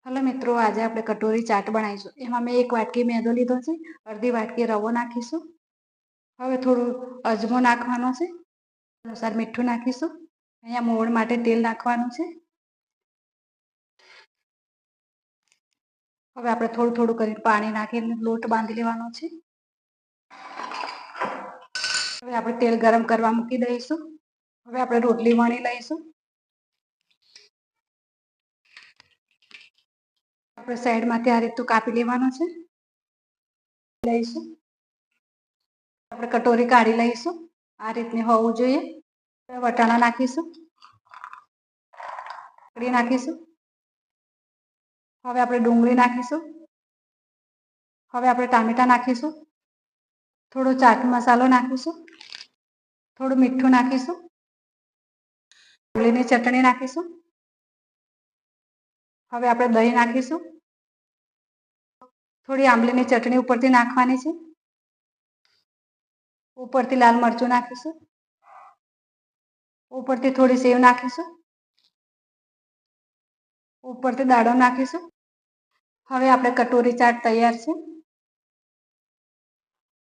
Hello मित्रों, आज आप कटोरी चाट बनाईशुं। एमां मैं 1 वाटकी मैदो लीधो छे, अर्धी वाटकी रवो नाखीशुं। हवे थोड़ुं अजमो नाखवानो छे, अनुसार मीठुं नाखीशुं। अहींया मोवण माटे तेल नाखवानुं छे। हवे आपणे थोड़ुं थोड़ुं करीने पाणी नाखीने लोट बांधी लेवानो छे। हवे आपणे तेल गरम करवा मूकी दईशुं। हवे आपणे रोटली वणी लईशुं। આપણે સાઈડમાંથી આ રીતનું કાપી લેવાનું છે. લઈશું આપણે કટોરી કાઢી લઈશું. આ રીતની હોવું જોઈએ. વટાણા નાખીશું, કાકડી નાખીશું. હવે આપણે ડુંગળી નાખીશું. હવે આપણે ટામેટા નાખીશું. થોડો ચાટ મસાલો નાખીશું. થોડું મીઠું નાખીશું. લીલી ચટણી નાખીશું. હવે આપણે દહીં નાખીશું. થોડી આંબલીની ચટણી ઉપરથી નાખવાની છે. ઉપરથી લાલ મરચું નાખીશું. ઉપરથી થોડી સેવ નાખીશું. ઉપરથી દાડમ નાખીશું. હવે આપણે કટોરી ચાટ તૈયાર છે.